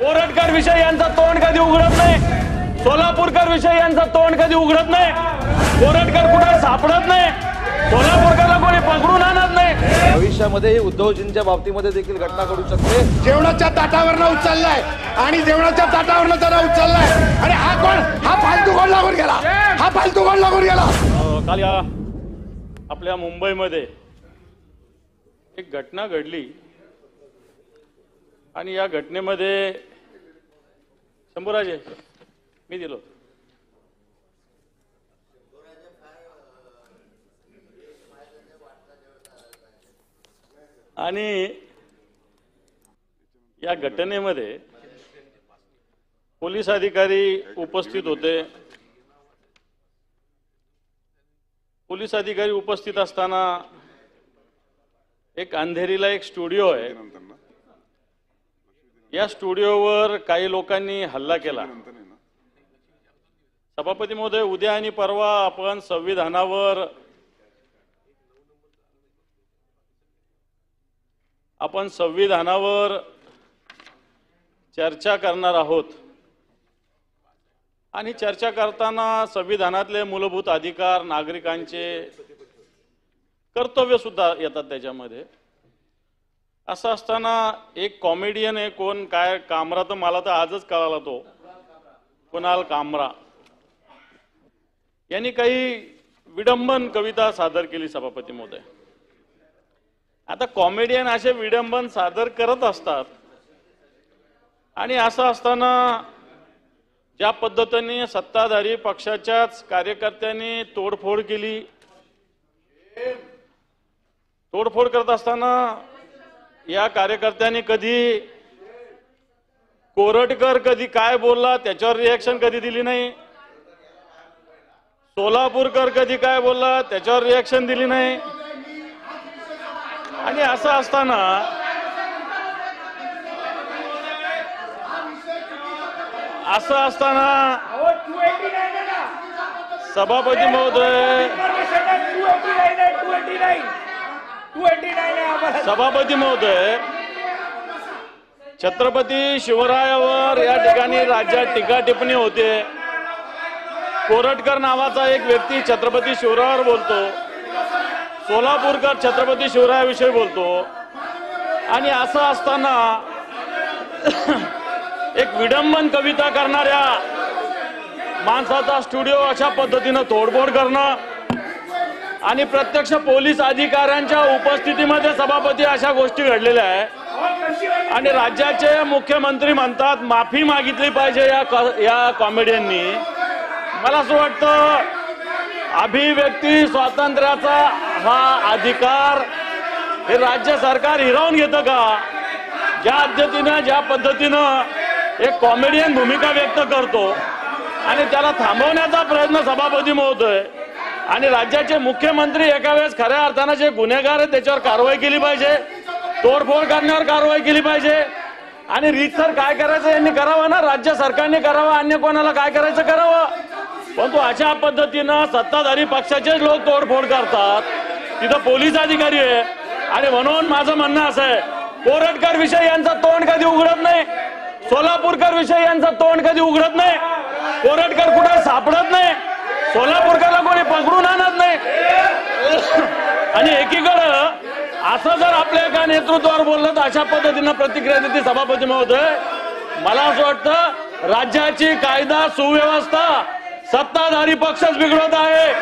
कोरटकर विषयी यांचा तोंड कधी उघडत नाही, सोलापूरकर विषयी यांचा तोंड कधी उघडत नाही, कोरटकर कुठे सापडत नाही, सोलापूरकरला कोणी पकडून आणत नाही। भविष्यामध्ये उद्धवजींच्या बाबतीमध्ये देखील घटना घडू शकते। जेवणाच्या ताटावरनं उचललाय आणि जेवणाच्या ताटावरनं त्याला उचललाय आणि हा कोण, हा फालतू कोण लागून गेला, हा फालतू कोण लागून गेला। काल या आपल्या मुंबईमध्ये एक घटना घडली आणि या घटनेमध्ये शंभूराजे मी दिलो आणि या घटनेमध्ये पोलीस अधिकारी उपस्थित होते। पोलीस अधिकारी उपस्थित असताना एक अंधेरीला एक स्टुडिओ आहे, या स्टुडिओवर काही लोकांनी हल्ला केला। सभापती महोदय, उद्या आणि परवा आपण संविधानावर चर्चा करणार आहोत आणि चर्चा करताना संविधानातले मूलभूत अधिकार, नागरिकांचे कर्तव्य सुद्धा येतात त्याच्यामध्ये। असं असताना एक कॉमेडियन आहे, कोण काय कामरा, तर मला तर आजच कळाला, तो कुणाल कामरा यांनी काही विडंबन कविता सादर केली सभापती महोदय। आता कॉमेडियन असे विडंबन सादर करत असतात आणि असं असताना ज्या पद्धतीने सत्ताधारी पक्षाच्याच कार्यकर्त्यांनी तोडफोड केली, तोडफोड करत असताना या कार्यकर्त्यांनी कधी कोरटकर कधी काय बोलला त्याच्यावर रिएक्शन कधी दिली नाही, सोलापूरकर कधी काय बोलला त्याच्यावर रिएक्शन दिली नाही। आणि असं असताना सभापती महोदय छत्रपती शिवरायावर या ठिकाणी राज्यात टीका टिप्पणी होते। कोरटकर नावाचा एक व्यक्ती छत्रपती शिवरायावर बोलतो, सोलापूरकर छत्रपती शिवरायाविषयी बोलतो आणि असं असताना एक विडंबन कविता करणाऱ्या माणसाचा स्टुडिओ अशा पद्धतीनं तोडफोड करणं आणि प्रत्यक्ष पोलीस अधिकाऱ्यांच्या उपस्थितीमध्ये सभापती अशा गोष्टी घडलेल्या आहे आणि राज्याचे मुख्यमंत्री म्हणतात माफी मागितली पाहिजे या कॉमेडियननी। मला असं वाटतं अभिव्यक्ती स्वातंत्र्याचा हा अधिकार हे राज्य सरकार हिरावून घेतं का? ज्या पद्धतीनं एक कॉमेडियन भूमिका व्यक्त करतो आणि त्याला थांबवण्याचा प्रयत्न सभापती महोदय आणि राज्याचे मुख्यमंत्री एका वेळेस खऱ्या अर्थानं जे गुन्हेगार आहेत त्याच्यावर कारवाई केली पाहिजे, तोडफोड करण्यावर कारवाई केली पाहिजे आणि रीतसर काय करायचं यांनी करावं ना, राज्य सरकारने करावं, अन्य कोणाला काय करायचं करावं। परंतु अशा पद्धतीनं सत्ताधारी पक्षाचेच लोक तोडफोड करतात, तिथं पोलीस अधिकारी आहे आणि म्हणून माझं म्हणणं असं आहे, कोरटकर विषयी यांचा तोंड कधी उघडत नाही, सोलापूरकर विषयी यांचा तोंड कधी उघडत नाही, कोरटकर कुठे सापडत नाही, सोलापूरकरला कोणी पकडून आणत नाही। आणि एकीकडं असं जर आपल्या एका नेतृत्वावर बोललं तर अशा पद्धतीनं प्रतिक्रिया देते सभापती महोदय। मला असं वाटतं राज्याची कायदा सुव्यवस्था सत्ताधारी पक्षच बिघडवत आहे,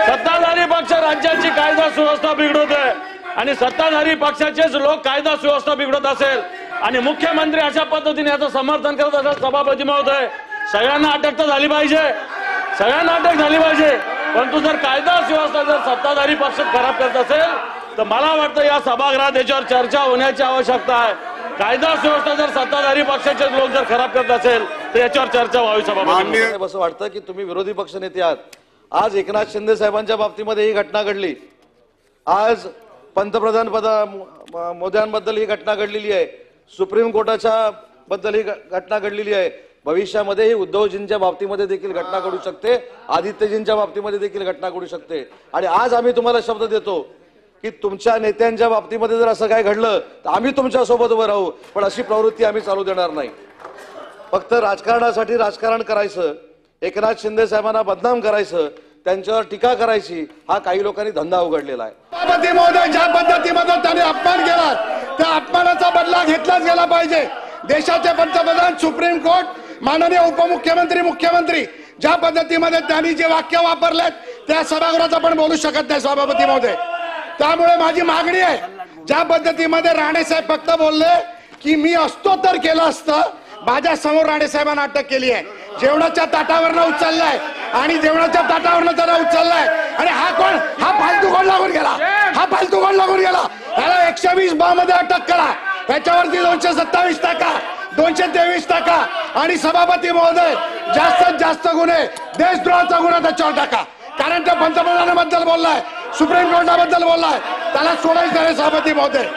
सत्ताधारी पक्ष राज्याची कायदा सुव्यवस्था बिघडवत आहे आणि सत्ताधारी पक्षाचेच लोक कायदा सुव्यवस्था बिघडत असेल आणि मुख्यमंत्री अशा पद्धतीने याचं समर्थन करत असेल सभापती महोदय, सगळ्यांना अटक तर झाली पाहिजे, सगळ्यांना अटक झाली पाहिजे। परंतु जर कायदा सुव्यवस्था जर सत्ताधारी पक्ष खराब करत असेल तर मला वाटतं या सभागृहात याच्यावर चर्चा होण्याची आवश्यकता आहे। कायदा सुव्यवस्था जर सत्ताधारी पक्षाचे लोक जर खराब करत असेल तर याच्यावर चर्चा व्हावी सभापती। असं वाटतं की तुम्ही विरोधी पक्ष नेते आहात। आज एकनाथ शिंदे साहेबांच्या बाबतीमध्ये ही घटना घडली, आज पंतप्रधान मोदयांबद्दल ही घटना घडलेली आहे, सुप्रीम कोर्टाच्या बद्दल ही घटना घडलेली आहे। भविष्यामध्ये ही उद्धवजींच्या बाबतीमध्ये देखील घटना घडू शकते, आदित्यजींच्या बाबतीमध्ये देखील घटना घडू शकते। आणि आज आम्ही तुम्हाला शब्द देतो की तुमच्या नेत्यांच्या बाबतीमध्ये जर असं काय घडलं तर आम्ही तुमच्या सोबत उभं राहू, पण अशी प्रवृत्ती आम्ही चालू देणार नाही। फक्त राजकारणासाठी राजकारण करायचं, एकनाथ शिंदे साहेबांना बदनाम करायचं, त्यांच्यावर टीका करायची, हा काही लोकांनी धंदा उघडलेला आहे. सभापती महोदय, ज्या पद्धतीमध्ये त्यांनी अपमान केला त्या अपमानाचा बदला घेतलाच गेला पाहिजे. देशाचे पंतप्रधान, सुप्रीम कोर्ट, माननीय उपमुख्यमंत्री, मुख्यमंत्री ज्या पद्धतीमध्ये त्यांनी जे वाक्य वापरलेत त्या सभागृहात आपण बोलू शकत नाही सभापती महोदय. त्यामुळे माझी मागणी आहे, ज्या पद्धतीमध्ये राणे साहेब फक्त बोलले की मी असतो तर केलं असतं, माझ्या समोर राणे साहेबांना अटक केली आहे, जेवणाच्या ताटावरनं उचललाय आणि जेवणाच्या ताटावरनं त्याला उचललाय. आणि हा कोण? हा फालतू कोण लागून गेला? हा फालतू कोण लागून गेला? त्याला 120 ब मध्ये अटक करा, त्याच्यावरती 227 टाका, 223 टाका आणि सभापती महोदय जास्तीत जास्त गुन्हे देशद्रोहाचा गुन्हा त्याच्यावर टाका. कारण त्या पंतप्रधानाबद्दल बोललाय, सुप्रीम कोर्टाबद्दल बोललाय, त्याला सोडायचं आहे सभापती महोदय.